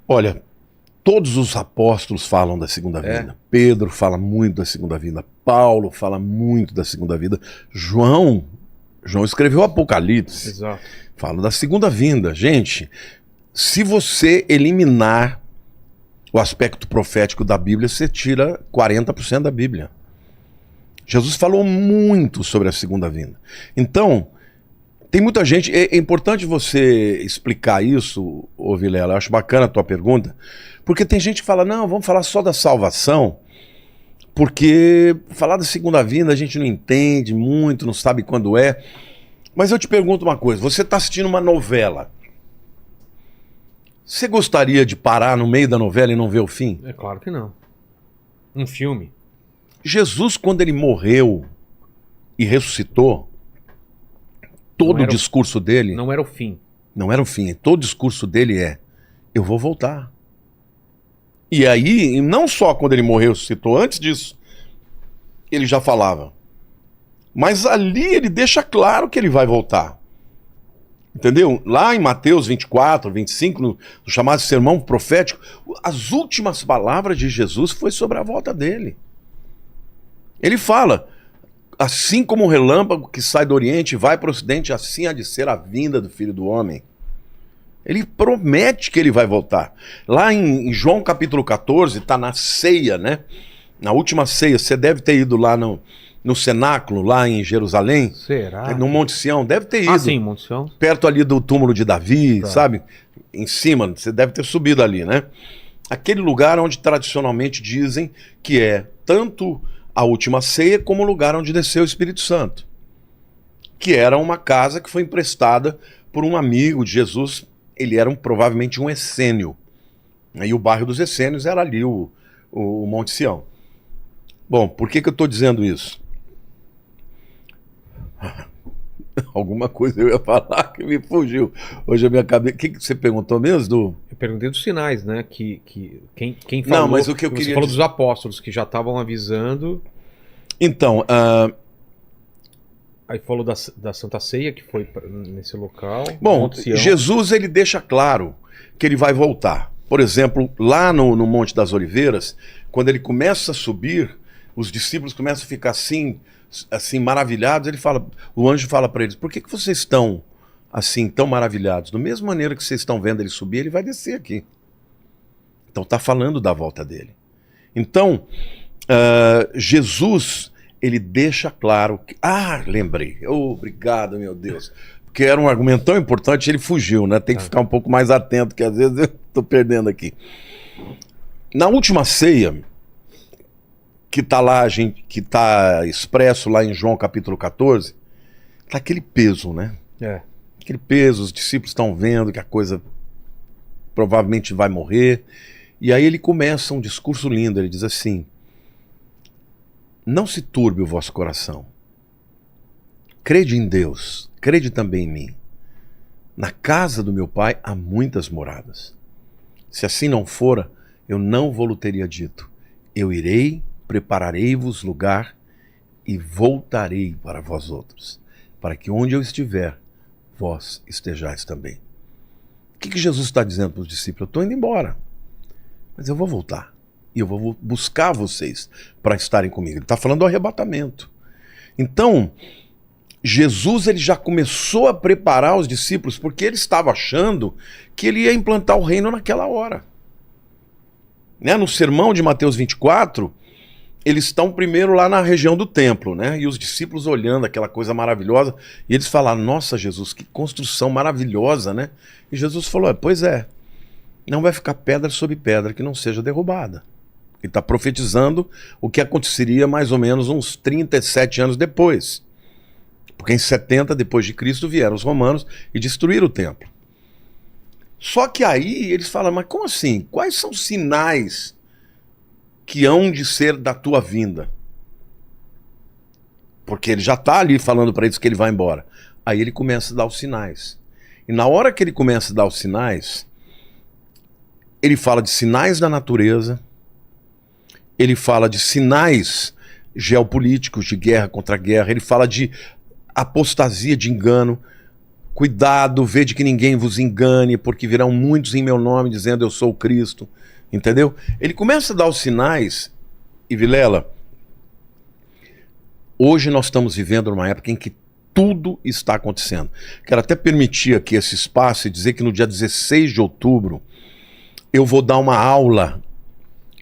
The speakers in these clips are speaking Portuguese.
Olha, todos os apóstolos falam da segunda vinda. Pedro fala muito da segunda vinda. Paulo fala muito da segunda vinda. João escreveu o Apocalipse. Exato. Fala da segunda vinda. Gente, se você eliminar o aspecto profético da Bíblia, você tira 40% da Bíblia. Jesus falou muito sobre a segunda vinda. Então, tem muita gente... É importante você explicar isso, ô Vilela. Eu acho bacana a tua pergunta. Porque tem gente que fala, não, vamos falar só da salvação, porque falar da segunda vinda a gente não entende muito, não sabe quando é. Mas eu te pergunto uma coisa, você está assistindo uma novela. Você gostaria de parar no meio da novela e não ver o fim? É claro que não. Um filme. Jesus, quando ele morreu e ressuscitou, todo o discurso dele... Não era o fim. Não era o fim. Todo o discurso dele é, eu vou voltar. E aí, não só quando ele morreu e ressuscitou, antes disso, ele já falava. Mas ali ele deixa claro que ele vai voltar. Entendeu? Lá em Mateus 24, 25, no chamado sermão profético, as últimas palavras de Jesus foi sobre a volta dele. Ele fala, assim como o relâmpago que sai do Oriente e vai para o Ocidente, assim há de ser a vinda do Filho do Homem. Ele promete que ele vai voltar. Lá em João capítulo 14, está na ceia, né? Na última ceia, você deve ter ido lá no cenáculo, lá em Jerusalém. Será? No Monte Sião, deve ter ido. Ah, sim, Monte Sião. Perto ali do túmulo de Davi, Tá. sabe? Em cima, você deve ter subido ali, né? Aquele lugar onde tradicionalmente dizem que é tanto a última ceia como o lugar onde desceu o Espírito Santo. Que era uma casa que foi emprestada por um amigo de Jesus. Ele era provavelmente um essênio. E o bairro dos essênios era ali o Monte Sião. Bom, por que eu estou dizendo isso? Alguma coisa eu ia falar que me fugiu. Hoje a minha cabeça... O que você perguntou mesmo? Eu perguntei dos sinais, né? Quem falou... Não, mas o que eu você queria falou dizer... dos apóstolos, que já estavam avisando. Então, Aí falou da Santa Ceia, que foi nesse local. bom, Monte Sião. Jesus ele deixa claro que ele vai voltar. Por exemplo, lá no Monte das Oliveiras, quando ele começa a subir, os discípulos começam a ficar assim maravilhados. O anjo fala para eles, por que vocês estão assim tão maravilhados? Da mesma maneira que vocês estão vendo ele subir, ele vai descer aqui. Então está falando da volta dele. Então, Jesus... ele deixa claro que... lembrei. Obrigado, meu Deus. Porque era um argumento tão importante, ele fugiu, né? Tem que ficar um pouco mais atento, que às vezes eu estou perdendo aqui. Na última ceia, que está lá, que está expresso lá em João capítulo 14, tá aquele peso, né? Aquele peso, os discípulos estão vendo que a coisa provavelmente vai morrer. E aí ele começa um discurso lindo, ele diz assim... Não se turbe o vosso coração. Crede em Deus, crede também em mim. Na casa do meu pai há muitas moradas. Se assim não fora, eu não vou-lo teria dito. Eu irei, prepararei-vos lugar e voltarei para vós outros, para que onde eu estiver, vós estejais também. O que Jesus está dizendo para os discípulos? Eu estou indo embora, mas eu vou voltar. E eu vou buscar vocês para estarem comigo. Ele está falando do arrebatamento. Então, Jesus ele já começou a preparar os discípulos, porque ele estava achando que ele ia implantar o reino naquela hora. Né? No sermão de Mateus 24, eles estão primeiro lá na região do templo, né? E os discípulos olhando aquela coisa maravilhosa, e eles falaram, nossa Jesus, que construção maravilhosa, né? E Jesus falou, pois é, não vai ficar pedra sobre pedra que não seja derrubada. Ele está profetizando o que aconteceria mais ou menos uns 37 anos depois. Porque em 70 depois de Cristo vieram os romanos e destruíram o templo. Só que aí eles falam, mas como assim? Quais são os sinais que hão de ser da tua vinda? Porque ele já está ali falando para eles que ele vai embora. Aí ele começa a dar os sinais. E na hora que ele começa a dar os sinais, ele fala de sinais da natureza, ele fala de sinais geopolíticos, de guerra contra guerra, ele fala de apostasia, de engano. Cuidado, vede que ninguém vos engane, porque virão muitos em meu nome dizendo eu sou o Cristo. Entendeu? Ele começa a dar os sinais, e Vilela, hoje nós estamos vivendo numa época em que tudo está acontecendo. Quero até permitir aqui esse espaço e dizer que no dia 16 de outubro eu vou dar uma aula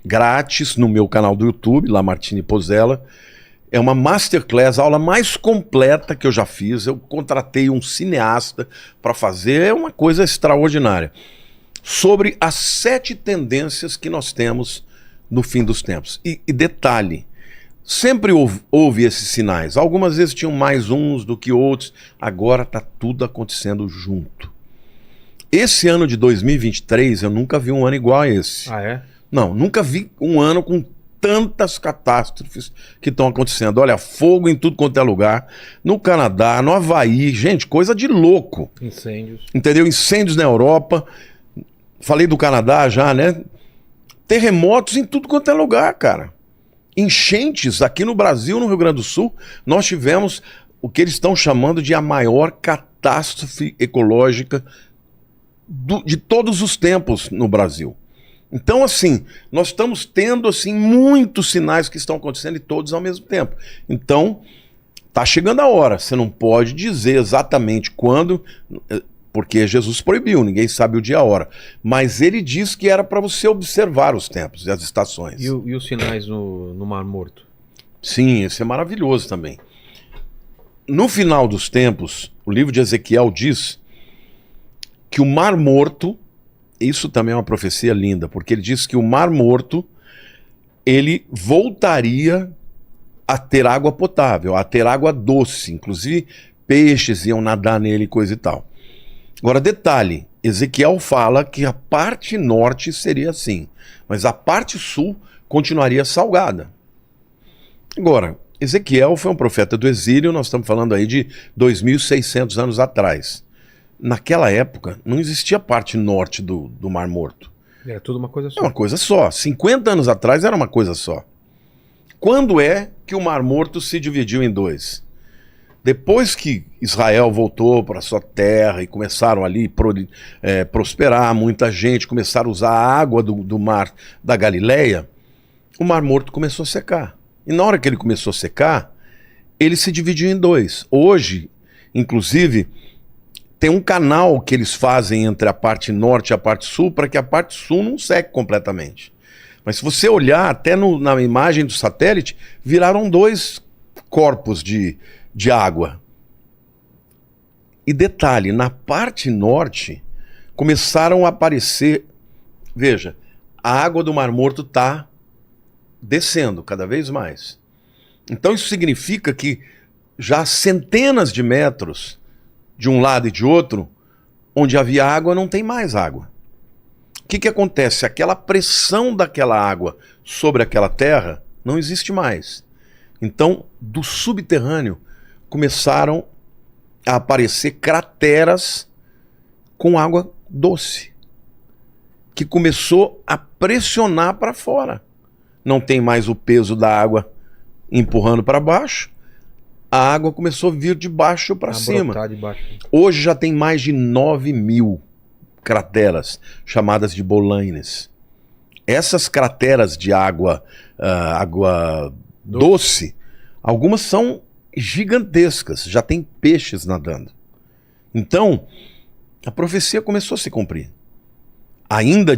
grátis no meu canal do YouTube, Lamartine Pozzella. É uma masterclass, a aula mais completa que eu já fiz. Eu contratei um cineasta para fazer, é uma coisa extraordinária. Sobre as 7 tendências que nós temos no fim dos tempos. E detalhe, sempre houve esses sinais. Algumas vezes tinham mais uns do que outros. Agora está tudo acontecendo junto. Esse ano de 2023, eu nunca vi um ano igual a esse. Ah, é? Não, nunca vi um ano com tantas catástrofes que estão acontecendo. Olha, fogo em tudo quanto é lugar. No Canadá, no Havaí, gente, coisa de louco. Incêndios. Entendeu? Incêndios na Europa. Falei do Canadá já, né? Terremotos em tudo quanto é lugar, cara. Enchentes aqui no Brasil, no Rio Grande do Sul, nós tivemos o que eles estão chamando de a maior catástrofe ecológica de todos os tempos no Brasil. Então, assim, nós estamos tendo assim muitos sinais que estão acontecendo e todos ao mesmo tempo. Então, tá chegando a hora. Você não pode dizer exatamente quando, porque Jesus proibiu, ninguém sabe o dia e a hora. Mas ele diz que era para você observar os tempos e as estações. E os sinais no Mar Morto? Sim, isso é maravilhoso também. No final dos tempos, o livro de Ezequiel diz que o Mar Morto, isso também é uma profecia linda, porque ele diz que o Mar Morto, ele voltaria a ter água potável, a ter água doce, inclusive peixes iam nadar nele e coisa e tal. Agora, detalhe, Ezequiel fala que a parte norte seria assim, mas a parte sul continuaria salgada. Agora, Ezequiel foi um profeta do exílio, nós estamos falando aí de 2.600 anos atrás. Naquela época, não existia a parte norte do Mar Morto. Era tudo uma coisa só. É uma coisa só. 50 anos atrás era uma coisa só. Quando é que o Mar Morto se dividiu em 2? Depois que Israel voltou para sua terra e começaram ali prosperar, muita gente, começaram a usar a água do mar da Galileia, o Mar Morto começou a secar. E na hora que ele começou a secar, ele se dividiu em 2. Hoje, inclusive, tem um canal que eles fazem entre a parte norte e a parte sul para que a parte sul não seque completamente. Mas se você olhar até na imagem do satélite, viraram 2 corpos de água. E detalhe, na parte norte começaram a aparecer, veja, a água do Mar Morto está descendo cada vez mais. Então isso significa que já centenas de metros de um lado e de outro, onde havia água, não tem mais água. O que acontece? Aquela pressão daquela água sobre aquela terra não existe mais. Então, do subterrâneo, começaram a aparecer crateras com água doce, que começou a pressionar para fora. Não tem mais o peso da água empurrando para baixo, a água começou a vir de baixo para cima. Hoje já tem mais de 9.000 crateras, chamadas de bolaines. Essas crateras de água doce, algumas são gigantescas, já tem peixes nadando. Então, a profecia começou a se cumprir. Ainda